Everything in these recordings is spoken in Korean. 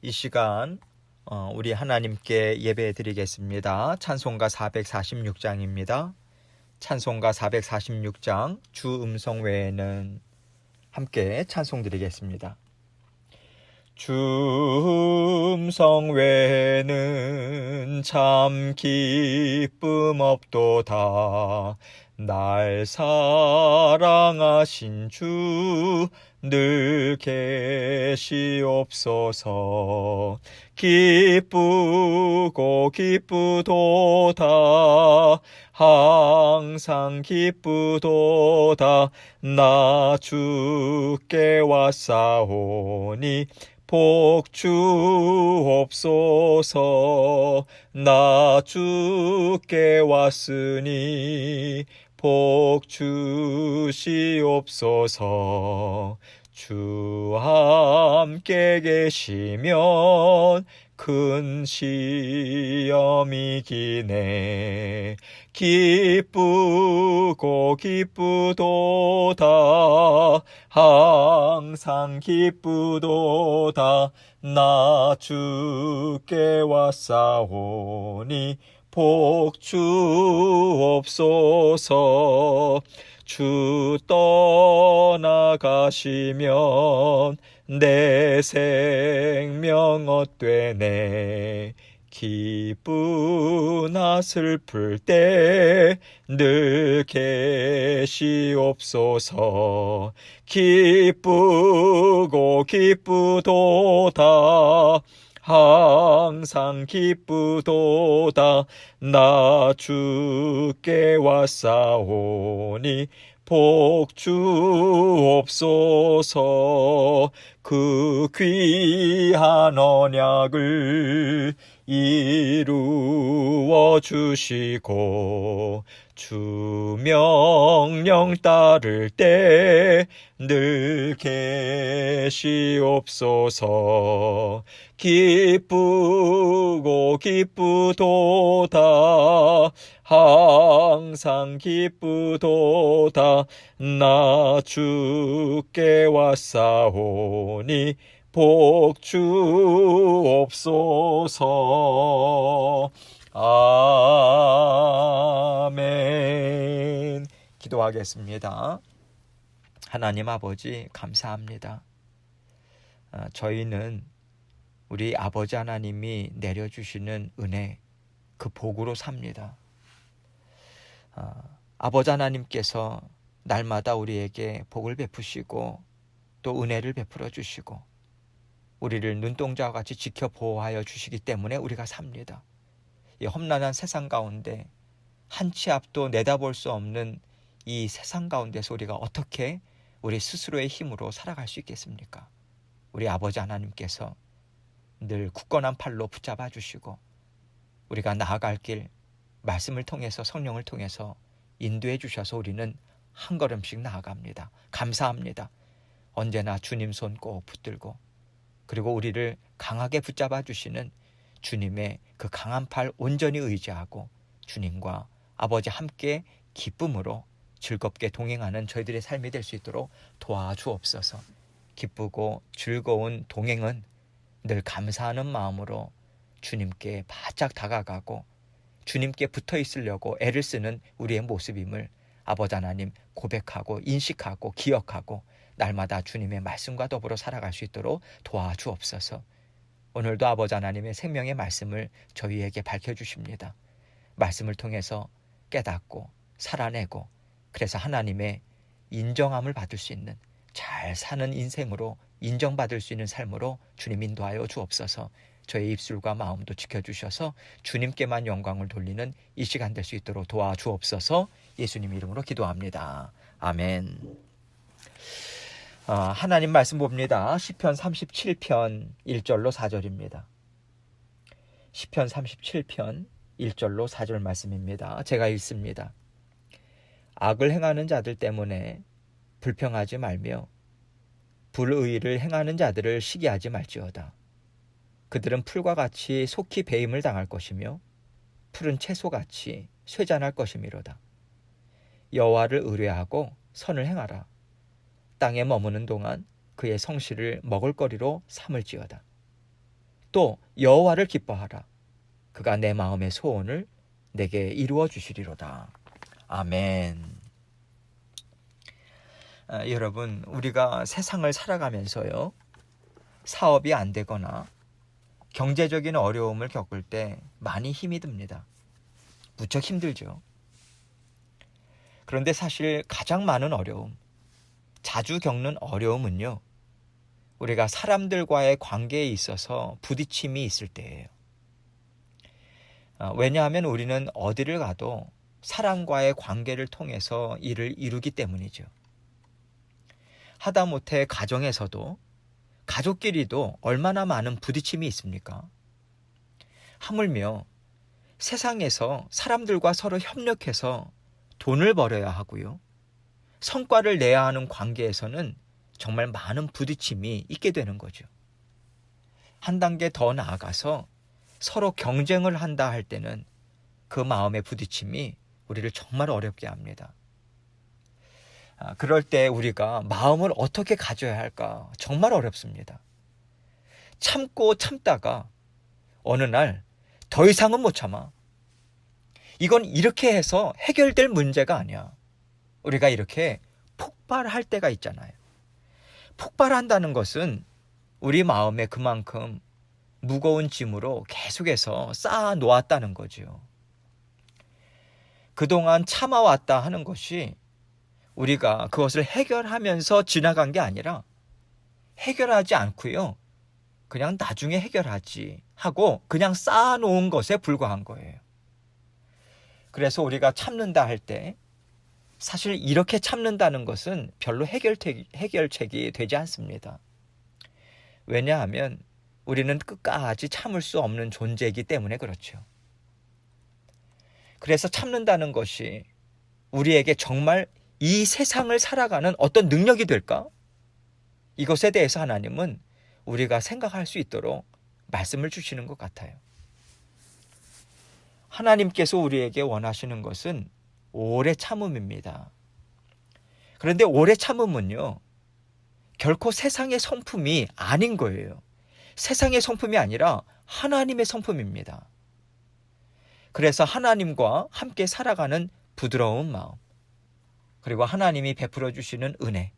이 시간 우리 하나님께 예배 드리겠습니다. 찬송가 446장입니다. 찬송가 446장 주 음성 외에는 함께 찬송 드리겠습니다. 주 음성 외에는 참 기쁨 없도다. 날 사랑하신 주 늘 계시옵소서. 기쁘고 기쁘도다. 항상 기쁘도다. 나 주께 왔사오니 복 주옵소서. 나 주께 왔으니 복 주시옵소서. 주 함께 계시면 큰 시험이 기네. 기쁘고 기쁘도다. 항상 기쁘도다. 나 주께 왔사오니 복 주옵소서. 주 떠나가시면 내 생명 헛되네. 기쁘나 슬플 때 늘 계시옵소서. 기쁘고 기쁘도다. 항상 기쁘도다. 나 주께 왔사오니 복 주옵소서. 그 귀한 언약을 이루어 주시고 주 명령 따를 때 늘 계시옵소서. 기쁘고 기쁘도다. 항상 기쁘도다. 나 주께 왔사오니 복 주옵소서. 아멘. 기도하겠습니다. 하나님 아버지 감사합니다. 저희는 우리 아버지 하나님이 내려주시는 은혜, 그 복으로 삽니다. 아버지 하나님께서 날마다 우리에게 복을 베푸시고 또 은혜를 베풀어 주시고 우리를 눈동자와 같이 지켜 보호하여 주시기 때문에 우리가 삽니다. 이 험난한 세상 가운데 한 치 앞도 내다볼 수 없는 이 세상 가운데서 우리가 어떻게 우리 스스로의 힘으로 살아갈 수 있겠습니까? 우리 아버지 하나님께서 늘 굳건한 팔로 붙잡아 주시고 우리가 나아갈 길 말씀을 통해서 성령을 통해서 인도해 주셔서 우리는 한 걸음씩 나아갑니다. 감사합니다. 언제나 주님 손 꼭 붙들고 그리고 우리를 강하게 붙잡아 주시는 주님의 그 강한 팔 온전히 의지하고 주님과 아버지 함께 기쁨으로 즐겁게 동행하는 저희들의 삶이 될 수 있도록 도와주옵소서. 기쁘고 즐거운 동행은 늘 감사하는 마음으로 주님께 바짝 다가가고 주님께 붙어 있으려고 애를 쓰는 우리의 모습임을 아버지 하나님 고백하고 인식하고 기억하고 날마다 주님의 말씀과 더불어 살아갈 수 있도록 도와주옵소서. 오늘도 아버지 하나님의 생명의 말씀을 저희에게 밝혀주십니다. 말씀을 통해서 깨닫고 살아내고 그래서 하나님의 인정함을 받을 수 있는 잘 사는 인생으로 인정받을 수 있는 삶으로 주님 인도하여 주옵소서. 저의 입술과 마음도 지켜주셔서 주님께만 영광을 돌리는 이 시간 될 수 있도록 도와주옵소서. 예수님 이름으로 기도합니다. 아멘. 하나님 말씀 봅니다. 시편 37편 1절로 4절입니다. 시편 37편 1절로 4절 말씀입니다. 제가 읽습니다. 악을 행하는 자들 때문에 불평하지 말며 불의를 행하는 자들을 시기하지 말지어다. 그들은 풀과 같이 속히 배임을 당할 것이며 푸른 채소같이 쇠잔할 것이미로다. 여호와를 의뢰하고 선을 행하라. 땅에 머무는 동안 그의 성실을 먹을거리로 삼을지어다. 또 여호와를 기뻐하라. 그가 내 마음의 소원을 내게 이루어 주시리로다. 아멘. 여러분, 우리가 세상을 살아가면서요, 사업이 안 되거나 경제적인 어려움을 겪을 때 많이 힘이 듭니다. 무척 힘들죠. 그런데 사실 가장 많은 어려움, 자주 겪는 어려움은요, 우리가 사람들과의 관계에 있어서 부딪힘이 있을 때예요. 왜냐하면 우리는 어디를 가도 사람과의 관계를 통해서 일을 이루기 때문이죠. 하다못해 가정에서도, 가족끼리도 얼마나 많은 부딪힘이 있습니까? 하물며 세상에서 사람들과 서로 협력해서 돈을 벌어야 하고요, 성과를 내야 하는 관계에서는 정말 많은 부딪힘이 있게 되는 거죠. 한 단계 더 나아가서 서로 경쟁을 한다 할 때는 그 마음의 부딪힘이 우리를 정말 어렵게 합니다. 그럴 때 우리가 마음을 어떻게 가져야 할까 정말 어렵습니다. 참고 참다가 어느 날 더 이상은 못 참아. 이건 이렇게 해서 해결될 문제가 아니야. 우리가 이렇게 폭발할 때가 있잖아요. 폭발한다는 것은 우리 마음에 그만큼 무거운 짐으로 계속해서 쌓아 놓았다는 거죠. 그동안 참아왔다 하는 것이 우리가 그것을 해결하면서 지나간 게 아니라 해결하지 않고요, 그냥 나중에 해결하지 하고 그냥 쌓아놓은 것에 불과한 거예요. 그래서 우리가 참는다 할 때 사실 이렇게 참는다는 것은 별로 해결책이 되지 않습니다. 왜냐하면 우리는 끝까지 참을 수 없는 존재이기 때문에 그렇죠. 그래서 참는다는 것이 우리에게 정말 이 세상을 살아가는 어떤 능력이 될까? 이것에 대해서 하나님은 우리가 생각할 수 있도록 말씀을 주시는 것 같아요. 하나님께서 우리에게 원하시는 것은 오래 참음입니다. 그런데 오래 참음은요, 결코 세상의 성품이 아닌 거예요. 세상의 성품이 아니라 하나님의 성품입니다. 그래서 하나님과 함께 살아가는 부드러운 마음, 그리고 하나님이 베풀어 주시는 은혜,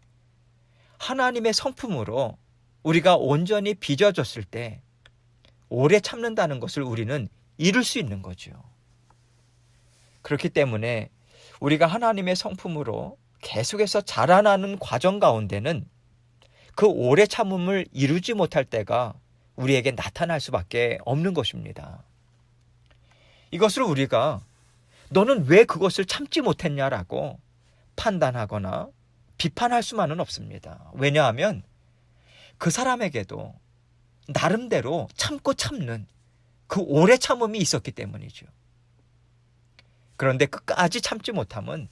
하나님의 성품으로 우리가 온전히 빚어졌을 때 오래 참는다는 것을 우리는 이룰 수 있는 거죠. 그렇기 때문에 우리가 하나님의 성품으로 계속해서 자라나는 과정 가운데는 그 오래 참음을 이루지 못할 때가 우리에게 나타날 수밖에 없는 것입니다. 이것을 우리가 너는 왜 그것을 참지 못했냐라고 판단하거나 비판할 수만은 없습니다. 왜냐하면 그 사람에게도 나름대로 참고 참는 그 오래 참음이 있었기 때문이죠. 그런데 끝까지 참지 못함은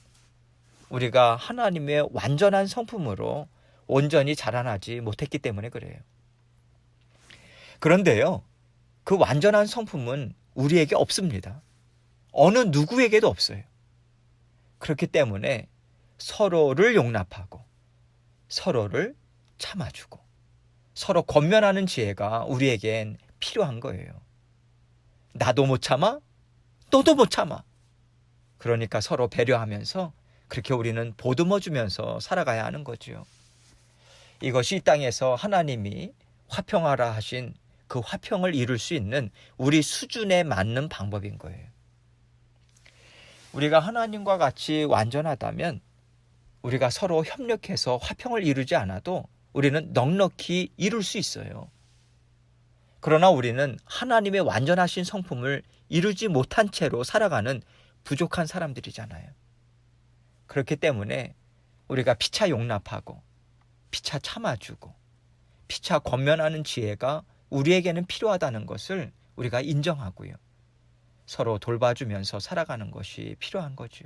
우리가 하나님의 완전한 성품으로 온전히 자라나지 못했기 때문에 그래요. 그런데요, 그 완전한 성품은 우리에게 없습니다. 어느 누구에게도 없어요. 그렇기 때문에 서로를 용납하고 서로를 참아주고 서로 권면하는 지혜가 우리에겐 필요한 거예요. 나도 못 참아? 너도 못 참아. 그러니까 서로 배려하면서 그렇게 우리는 보듬어주면서 살아가야 하는 거죠. 이것이 이 땅에서 하나님이 화평하라 하신 그 화평을 이룰 수 있는 우리 수준에 맞는 방법인 거예요. 우리가 하나님과 같이 완전하다면 우리가 서로 협력해서 화평을 이루지 않아도 우리는 넉넉히 이룰 수 있어요. 그러나 우리는 하나님의 완전하신 성품을 이루지 못한 채로 살아가는 부족한 사람들이잖아요. 그렇기 때문에 우리가 피차 용납하고 피차 참아주고 피차 권면하는 지혜가 우리에게는 필요하다는 것을 우리가 인정하고요, 서로 돌봐주면서 살아가는 것이 필요한 거죠.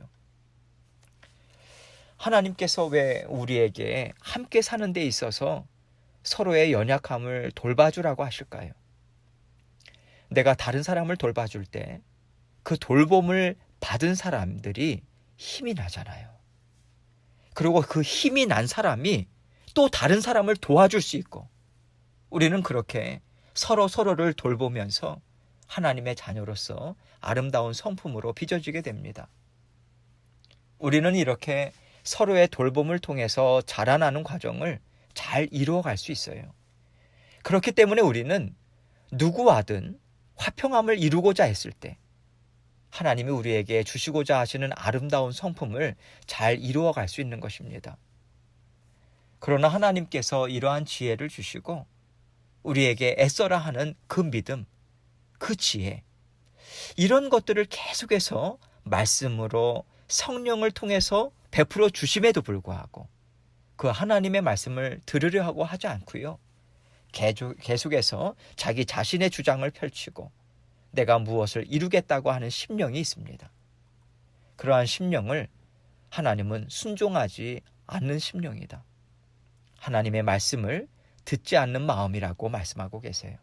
하나님께서 왜 우리에게 함께 사는 데 있어서 서로의 연약함을 돌봐주라고 하실까요? 내가 다른 사람을 돌봐줄 때 그 돌봄을 받은 사람들이 힘이 나잖아요. 그리고 그 힘이 난 사람이 또 다른 사람을 도와줄 수 있고, 우리는 그렇게 서로를 돌보면서 하나님의 자녀로서 아름다운 성품으로 빚어지게 됩니다. 우리는 이렇게 서로의 돌봄을 통해서 자라나는 과정을 잘 이루어갈 수 있어요. 그렇기 때문에 우리는 누구와든 화평함을 이루고자 했을 때 하나님이 우리에게 주시고자 하시는 아름다운 성품을 잘 이루어갈 수 있는 것입니다. 그러나 하나님께서 이러한 지혜를 주시고 우리에게 애써라 하는 그 믿음, 그 지혜, 이런 것들을 계속해서 말씀으로 성령을 통해서 베풀어 주심에도 불구하고 그 하나님의 말씀을 들으려 하고 하지 않고요. 계속해서 자기 자신의 주장을 펼치고 내가 무엇을 이루겠다고 하는 심령이 있습니다. 그러한 심령을 하나님은 순종하지 않는 심령이다. 하나님의 말씀을 듣지 않는 마음이라고 말씀하고 계세요.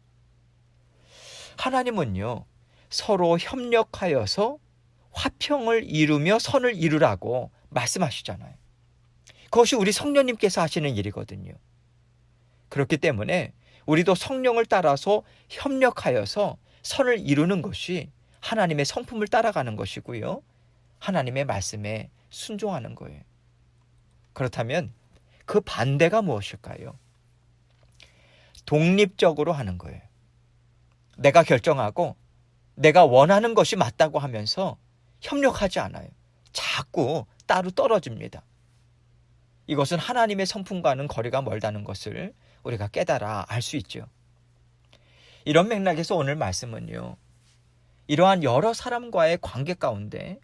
하나님은요, 서로 협력하여서 화평을 이루며 선을 이루라고 말씀하시잖아요. 그것이 우리 성령님께서 하시는 일이거든요. 그렇기 때문에 우리도 성령을 따라서 협력하여서 선을 이루는 것이 하나님의 성품을 따라가는 것이고요. 하나님의 말씀에 순종하는 거예요. 그렇다면 그 반대가 무엇일까요? 독립적으로 하는 거예요. 내가 결정하고 내가 원하는 것이 맞다고 하면서 협력하지 않아요. 자꾸 따로 떨어집니다. 이것은 하나님의 성품과는 거리가 멀다는 것을 우리가 깨달아 알 수 있죠. 이런 맥락에서 오늘 말씀은요, 이러한 여러 사람과의 관계 가운데,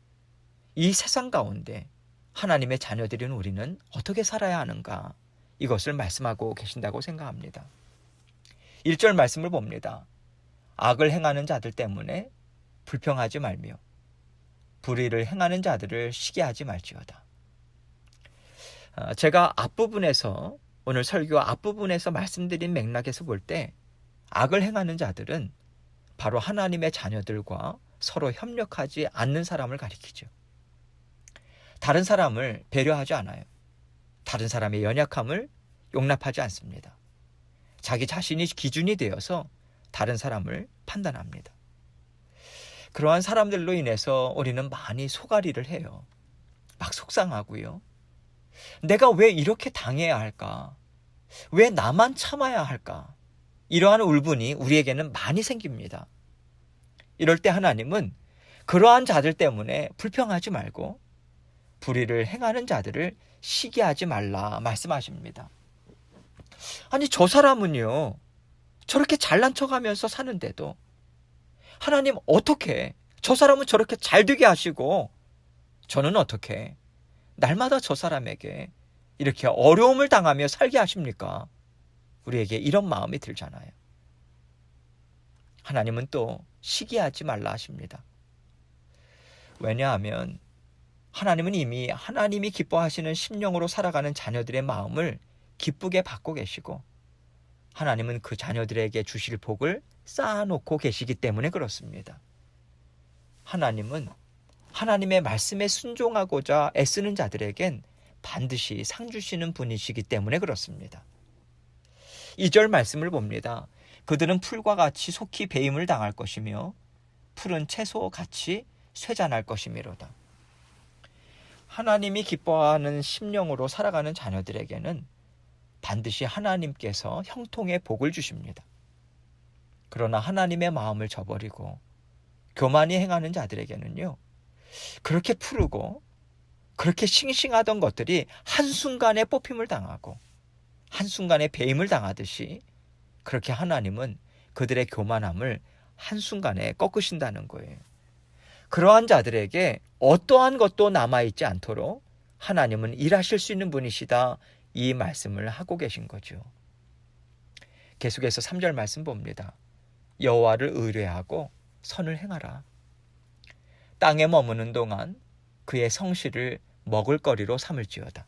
이 세상 가운데 하나님의 자녀들인 우리는 어떻게 살아야 하는가, 이것을 말씀하고 계신다고 생각합니다. 1절 말씀을 봅니다. 악을 행하는 자들 때문에 불평하지 말며 불의를 행하는 자들을 시기하지 말지어다. 제가 앞부분에서, 오늘 설교 앞부분에서 말씀드린 맥락에서 볼 때 악을 행하는 자들은 바로 하나님의 자녀들과 서로 협력하지 않는 사람을 가리키죠. 다른 사람을 배려하지 않아요. 다른 사람의 연약함을 용납하지 않습니다. 자기 자신이 기준이 되어서 다른 사람을 판단합니다. 그러한 사람들로 인해서 우리는 많이 속앓이를 해요. 막 속상하고요. 내가 왜 이렇게 당해야 할까? 왜 나만 참아야 할까? 이러한 울분이 우리에게는 많이 생깁니다. 이럴 때 하나님은 그러한 자들 때문에 불평하지 말고 불의를 행하는 자들을 시기하지 말라 말씀하십니다. 아니, 저 사람은요, 저렇게 잘난 척하면서 사는데도 하나님 어떻게, 저 사람은 저렇게 잘 되게 하시고 저는 어떻게 날마다 저 사람에게 이렇게 어려움을 당하며 살게 하십니까? 우리에게 이런 마음이 들잖아요. 하나님은 또 시기하지 말라 하십니다. 왜냐하면 하나님은 이미 하나님이 기뻐하시는 심령으로 살아가는 자녀들의 마음을 기쁘게 받고 계시고 하나님은 그 자녀들에게 주실 복을 쌓아놓고 계시기 때문에 그렇습니다. 하나님은 하나님의 말씀에 순종하고자 애쓰는 자들에겐 반드시 상 주시는 분이시기 때문에 그렇습니다. 2절 말씀을 봅니다. 그들은 풀과 같이 속히 배임을 당할 것이며 푸른 채소같이 쇠잔할 것이미로다. 하나님이 기뻐하는 심령으로 살아가는 자녀들에게는 반드시 하나님께서 형통의 복을 주십니다. 그러나 하나님의 마음을 저버리고 교만히 행하는 자들에게는요, 그렇게 푸르고 그렇게 싱싱하던 것들이 한순간에 뽑힘을 당하고 한순간에 배임을 당하듯이 그렇게 하나님은 그들의 교만함을 한순간에 꺾으신다는 거예요. 그러한 자들에게 어떠한 것도 남아있지 않도록 하나님은 일하실 수 있는 분이시다, 이 말씀을 하고 계신 거죠. 계속해서 3절 말씀 봅니다. 여호와를 의뢰하고 선을 행하라. 땅에 머무는 동안 그의 성실을 먹을거리로 삼을지어다.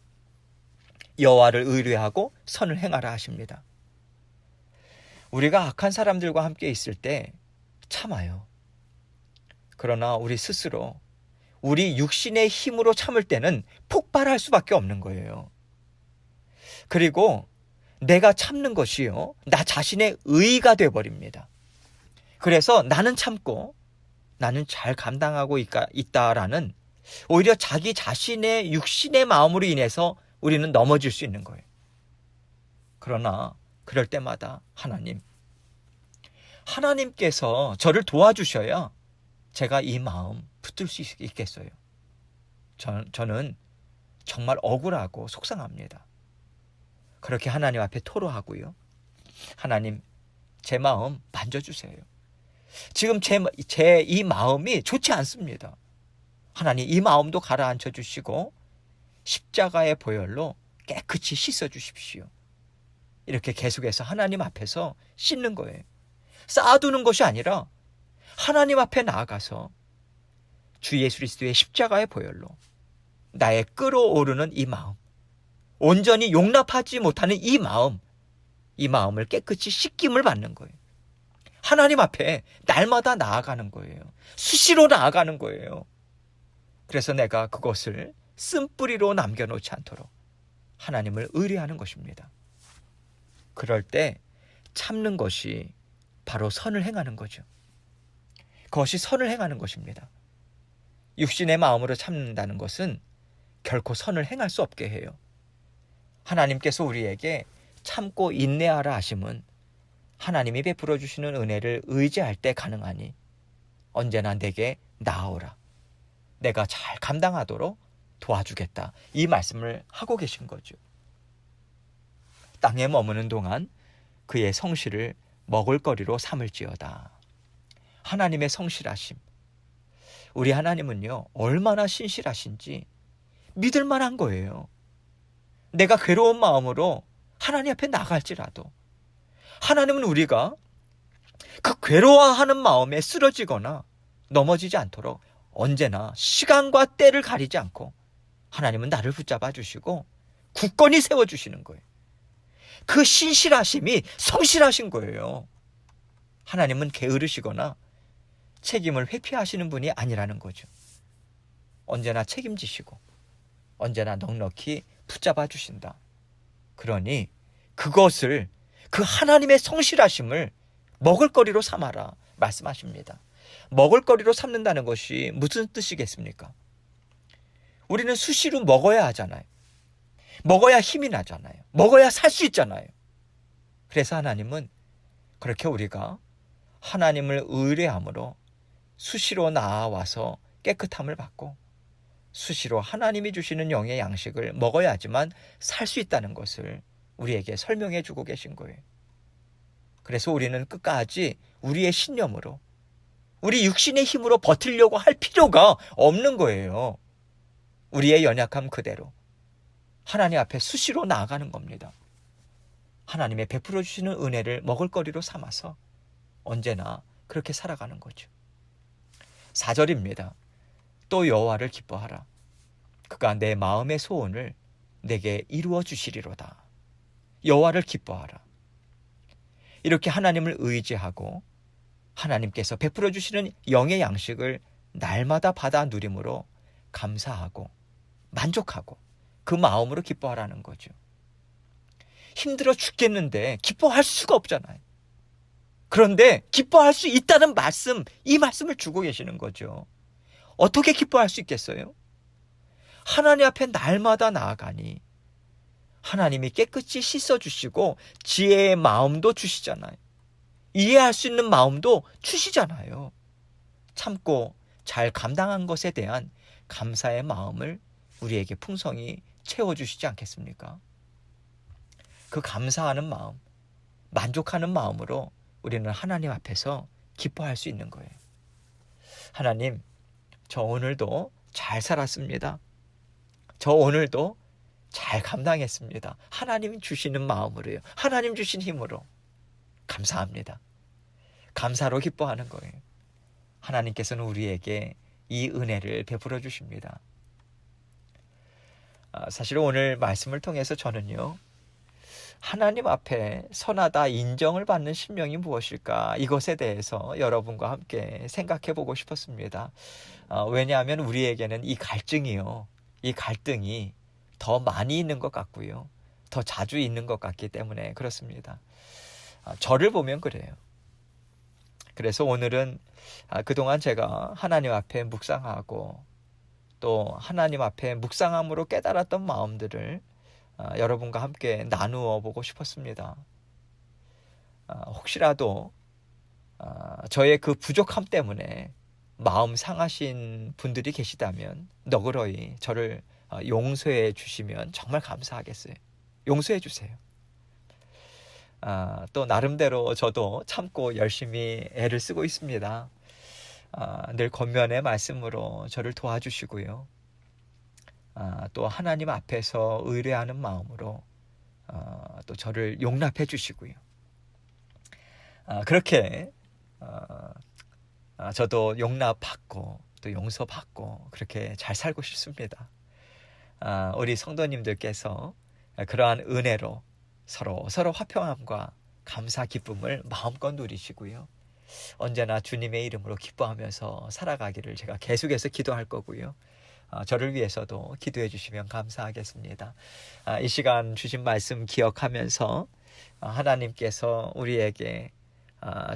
여호와를 의뢰하고 선을 행하라 하십니다. 우리가 악한 사람들과 함께 있을 때 참아요. 그러나 우리 스스로 우리 육신의 힘으로 참을 때는 폭발할 수밖에 없는 거예요. 그리고 내가 참는 것이요, 나 자신의 의의가 되어버립니다. 그래서 나는 참고 나는 잘 감당하고 있다라는 오히려 자기 자신의 육신의 마음으로 인해서 우리는 넘어질 수 있는 거예요. 그러나 그럴 때마다 하나님께서 저를 도와주셔야 제가 이 마음 붙들 수 있겠어요. 저는 정말 억울하고 속상합니다. 그렇게 하나님 앞에 토로하고요. 하나님, 제 마음 만져주세요. 지금 제 이 마음이 좋지 않습니다. 하나님, 이 마음도 가라앉혀 주시고 십자가의 보혈로 깨끗이 씻어 주십시오. 이렇게 계속해서 하나님 앞에서 씻는 거예요. 쌓아두는 것이 아니라 하나님 앞에 나아가서 주 예수 그리스도의 십자가의 보혈로 나의 끓어오르는 이 마음, 온전히 용납하지 못하는 이 마음을 깨끗이 씻김을 받는 거예요. 하나님 앞에 날마다 나아가는 거예요. 수시로 나아가는 거예요. 그래서 내가 그것을 쓴뿌리로 남겨놓지 않도록 하나님을 의뢰하는 것입니다. 그럴 때 참는 것이 바로 선을 행하는 거죠. 그것이 선을 행하는 것입니다. 육신의 마음으로 참는다는 것은 결코 선을 행할 수 없게 해요. 하나님께서 우리에게 참고 인내하라 하심은 하나님이 베풀어 주시는 은혜를 의지할 때 가능하니 언제나 내게 나아오라. 내가 잘 감당하도록 도와주겠다. 이 말씀을 하고 계신 거죠. 땅에 머무는 동안 그의 성실을 먹을거리로 삼을지어다. 하나님의 성실하심. 우리 하나님은요, 얼마나 신실하신지 믿을 만한 거예요. 내가 괴로운 마음으로 하나님 앞에 나갈지라도 하나님은 우리가 그 괴로워하는 마음에 쓰러지거나 넘어지지 않도록 언제나 시간과 때를 가리지 않고 하나님은 나를 붙잡아 주시고 굳건히 세워주시는 거예요. 그 신실하심이 성실하신 거예요. 하나님은 게으르시거나 책임을 회피하시는 분이 아니라는 거죠. 언제나 책임지시고 언제나 넉넉히 붙잡아 주신다. 그러니 그것을, 그 하나님의 성실하심을 먹을거리로 삼아라 말씀하십니다. 먹을거리로 삼는다는 것이 무슨 뜻이겠습니까? 우리는 수시로 먹어야 하잖아요. 먹어야 힘이 나잖아요. 먹어야 살 수 있잖아요. 그래서 하나님은 그렇게 우리가 하나님을 의뢰함으로 수시로 나아와서 깨끗함을 받고 수시로 하나님이 주시는 영의 양식을 먹어야지만 살 수 있다는 것을 우리에게 설명해 주고 계신 거예요. 그래서 우리는 끝까지 우리의 신념으로, 우리 육신의 힘으로 버티려고 할 필요가 없는 거예요. 우리의 연약함 그대로 하나님 앞에 수시로 나아가는 겁니다. 하나님의 베풀어 주시는 은혜를 먹을거리로 삼아서 언제나 그렇게 살아가는 거죠. 4절입니다. 또 여호와를 기뻐하라. 그가 내 마음의 소원을 내게 이루어 주시리로다. 여호와를 기뻐하라. 이렇게 하나님을 의지하고 하나님께서 베풀어 주시는 영의 양식을 날마다 받아 누림으로 감사하고 만족하고 그 마음으로 기뻐하라는 거죠. 힘들어 죽겠는데 기뻐할 수가 없잖아요. 그런데 기뻐할 수 있다는 말씀, 이 말씀을 주고 계시는 거죠. 어떻게 기뻐할 수 있겠어요? 하나님 앞에 날마다 나아가니 하나님이 깨끗이 씻어주시고 지혜의 마음도 주시잖아요. 이해할 수 있는 마음도 주시잖아요. 참고 잘 감당한 것에 대한 감사의 마음을 우리에게 풍성히 채워주시지 않겠습니까? 그 감사하는 마음, 만족하는 마음으로 우리는 하나님 앞에서 기뻐할 수 있는 거예요. 하나님, 저 오늘도 잘 살았습니다. 저 오늘도 잘 감당했습니다. 하나님 주시는 마음으로요. 하나님 주신 힘으로. 감사합니다. 감사로 기뻐하는 거예요. 하나님께서는 우리에게 이 은혜를 베풀어 주십니다. 사실 오늘 말씀을 통해서 저는요, 하나님 앞에 선하다 인정을 받는 심령이 무엇일까, 이것에 대해서 여러분과 함께 생각해 보고 싶었습니다. 왜냐하면 우리에게는 이 갈등이 더 많이 있는 것 같고요, 더 자주 있는 것 같기 때문에 그렇습니다. 저를 보면 그래요. 그래서 오늘은 그동안 제가 하나님 앞에 묵상하고 또 하나님 앞에 묵상함으로 깨달았던 마음들을 여러분과 함께 나누어 보고 싶었습니다. 혹시라도 저의 그 부족함 때문에 마음 상하신 분들이 계시다면 너그러이 저를 용서해 주시면 정말 감사하겠어요. 용서해 주세요. 또 나름대로 저도 참고 열심히 애를 쓰고 있습니다. 늘 권면의 말씀으로 저를 도와주시고요. 또 하나님 앞에서 의뢰하는 마음으로 또 저를 용납해 주시고요. 그렇게 저도 용납받고 또 용서받고 그렇게 잘 살고 싶습니다. 우리 성도님들께서 그러한 은혜로 서로 화평함과 감사 기쁨을 마음껏 누리시고요. 언제나 주님의 이름으로 기뻐하면서 살아가기를 제가 계속해서 기도할 거고요. 저를 위해서도 기도해 주시면 감사하겠습니다. 이 시간 주신 말씀 기억하면서 하나님께서 우리에게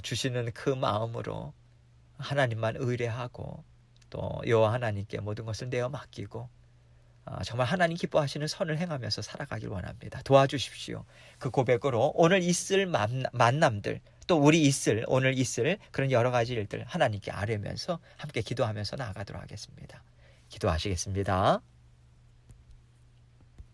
주시는 그 마음으로 하나님만 의뢰하고 또 여호와 하나님께 모든 것을 내어 맡기고 정말 하나님 기뻐하시는 선을 행하면서 살아가길 원합니다. 도와주십시오. 그 고백으로 오늘 있을 만남들 또 우리 오늘 있을 그런 여러 가지 일들 하나님께 아뢰면서 함께 기도하면서 나아가도록 하겠습니다. 기도하시겠습니다.